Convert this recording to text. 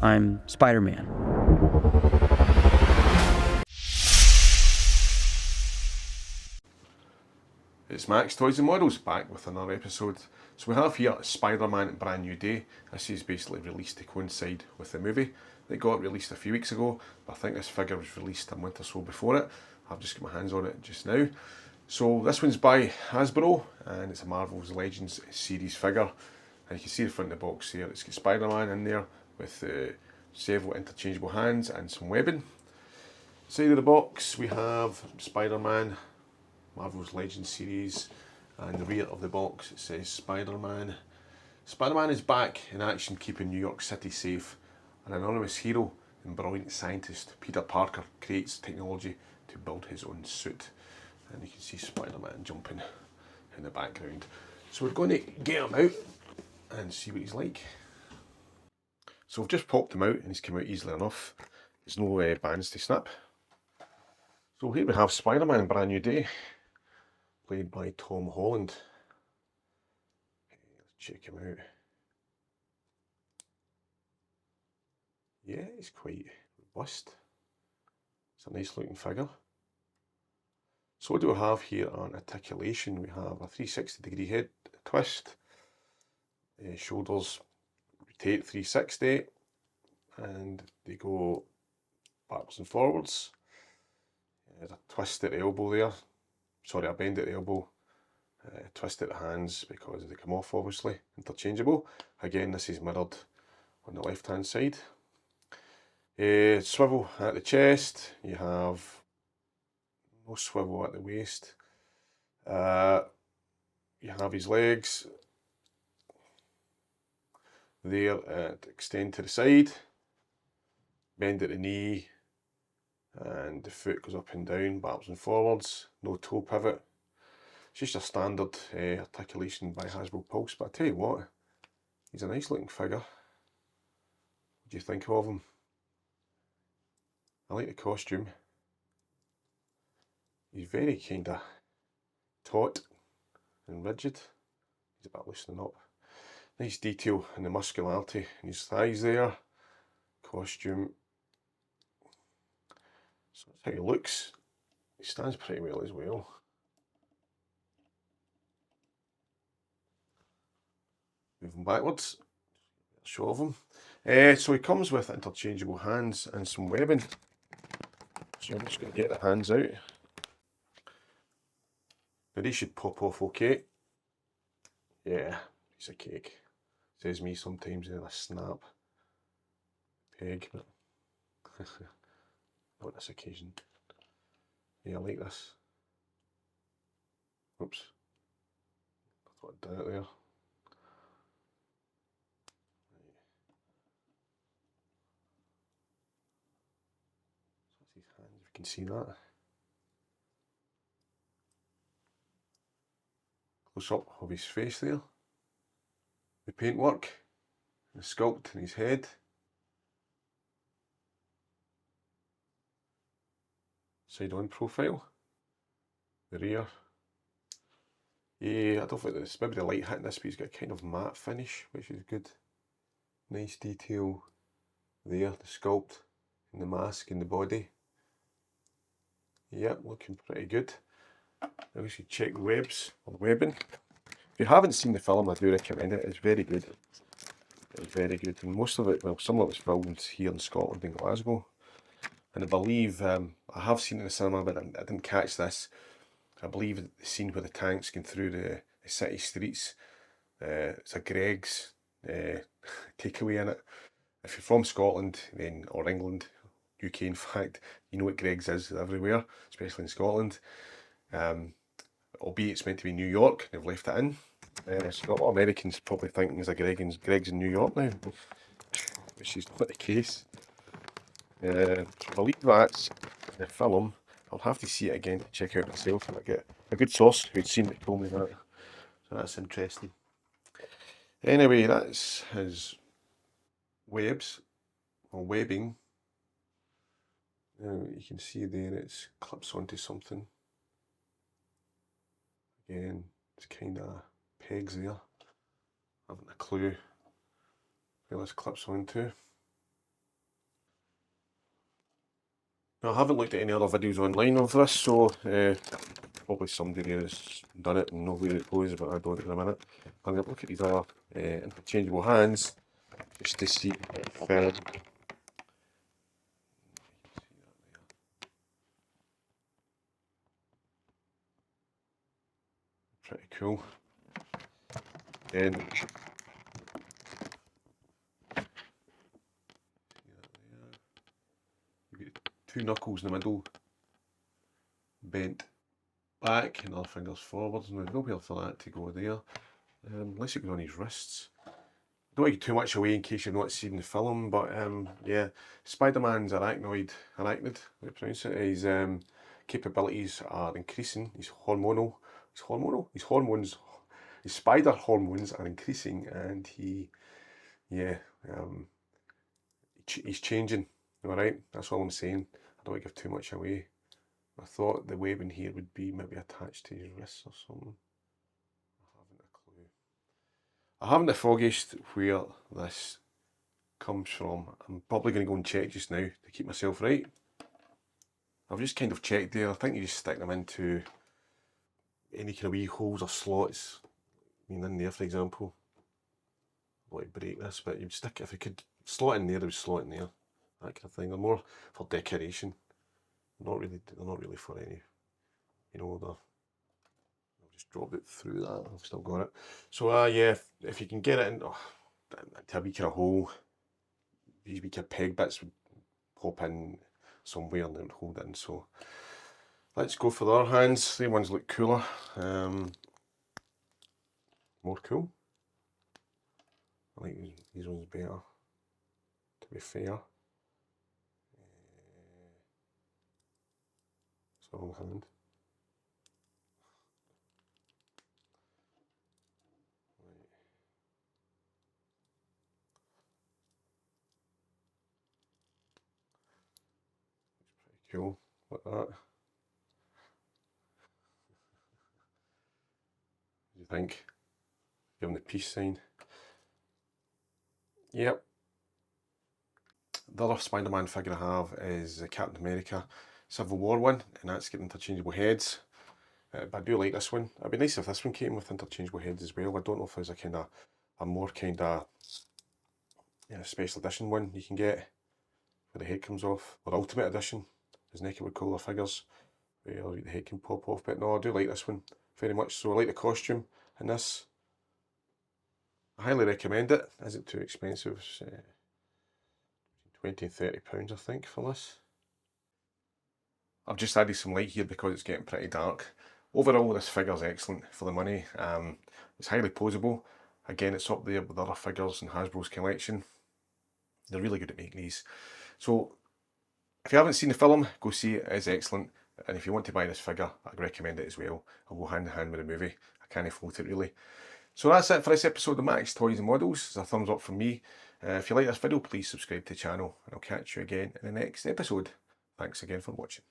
I'm Spider-Man. It's Max Toys and Models back with another episode. So we have here Spider-Man Brand New Day. This is basically released to coincide with the movie. It got released a few weeks ago, but I think this figure was released a month or so before it. I've just got my hands on it just now. So this one's by Hasbro and it's a Marvel's Legends series figure. And you can see the front of the box here. It's got Spider-Man in there with several interchangeable hands and some webbing. Side of the box we have Spider-Man, Marvel's Legends series, and the rear of the box it says Spider-Man. Spider-Man is back in action, keeping New York City safe. An anonymous hero and brilliant scientist, Peter Parker, creates technology to build his own suit. And you can see Spider-Man jumping in the background. So we're going to get him out and see what he's like. So I've just popped him out and he's come out easily enough. There's no bands to snap. So here we have Spider-Man Brand New Day, played by Tom Holland. Let's check him out. Yeah, he's quite robust. It's a nice looking figure. So what do we have here on articulation? We have a 360-degree head twist, shoulders rotate 360, and they go backwards and forwards. There's a twist at the elbow there, sorry, a bend at the elbow, twist at the hands because they come off obviously, interchangeable. Again, this is mirrored on the left hand side. Swivel at the chest, you have no swivel at the waist. You have his legs there extend to the side, bend at the knee, and the foot goes up and down, backwards and forwards, no toe pivot. It's just a standard articulation by Hasbro Pulse, but I tell you what, he's a nice looking figure. What do you think of him? I like the costume. He's very kind of taut and rigid. He's a bit loosening up. Nice detail in the muscularity in his thighs there. Costume. So that's how he looks. He stands pretty well as well. Moving backwards. Show of him. So he comes with interchangeable hands and some webbing. So I'm just going to get the hands out. Now these should pop off okay. Yeah, piece of cake. Says me sometimes in a snap peg, but not this occasion. Yeah, I like this. Oops. I thought I'd done it there. That's his hands, if you can see that. Close up of his face there. The paintwork, the sculpt in his head. Side on profile. The rear. Yeah, I don't think it's maybe the light hitting this, but he's got a kind of matte finish, which is good. Nice detail there, the sculpt in the mask and the body. Yep, looking pretty good. Now we should check the webs or webbing. If you haven't seen the film, I do recommend it. It's very good. It's very good. And most of it, well, some of it's filmed here in Scotland, in Glasgow. And I believe, I have seen it in the cinema, but I didn't catch this. I believe the scene where the tanks going through the city streets, it's a Greggs takeaway in it. If you're from Scotland then or England, UK in fact, you know what Greggs is everywhere, especially in Scotland. Albeit it's meant to be New York, they've left it in. So a lot of Americans probably thinking there's a Greggs in New York now, which is not the case. I believe that's in the film. I'll have to see it again to check out myself, and I get a good source who'd seen it told me that. So that's interesting. Anyway, that's his webs, or webbing. Now you can see there it clips onto something. Again, it's kind of pegs there. I haven't a clue where this clips onto. Now, I haven't looked at any other videos online of this, so probably somebody has done it and know where it goes, but I don't at the minute. I'm going to look at these other interchangeable hands just to see if pretty cool. Then you get two knuckles in the middle, bent back, and other fingers forwards. And there's nowhere for that to go there, unless it goes on his wrists. Don't want to give too much away in case you've not seen the film, but yeah, Spider-Man's arachnid, how do you pronounce it? His capabilities are increasing. His spider hormones are increasing, and he's changing. All right, that's all I'm saying. I don't want to give too much away. I thought the webbing here would be maybe attached to his wrists or something. I haven't the foggiest where this comes from. I'm probably going to go and check just now to keep myself right. I've just kind of checked there. I think you just stick them into any kind of wee holes or slots. I mean, in there, for example. I want to break this, but you'd stick, if you could slot in there, they would slot in there. That kind of thing. They're more for decoration. They're not really for any, I've just dropped it through that. I've still got it. So yeah, if you can get it in to a wee kind of hole, these wee kind of peg bits would pop in somewhere and it would hold it in. So let's go for the other hands. These ones look cooler. More cool. I like these ones better, to be fair. It's the wrong hand. Cool, like that. What do you think? Give him the peace sign. Yep. The other Spider-Man figure I have is the Captain America Civil War one, and that's got interchangeable heads. But I do like this one. It'd be nice if this one came with interchangeable heads as well. I don't know if there's a more kind of special edition one you can get where the head comes off, or Ultimate Edition, as Nicky would call their figures, where the head can pop off. But no, I do like this one very much. So I like the costume in this. I highly recommend it. Isn't too expensive. It's, £20 and £30 I think for this. I've just added some light here because it's getting pretty dark. Overall, this figure is excellent for the money. It's highly posable. Again, it's up there with other figures in Hasbro's collection. They're really good at making these. So if you haven't seen the film, go see it. It is excellent. And if you want to buy this figure, I'd recommend it as well. I'll go hand in hand with the movie. I can't fault it really. So that's it for this episode of Max Toys and Models. It's a thumbs up from me. If you like this video, please subscribe to the channel, and I'll catch you again in the next episode. Thanks again for watching.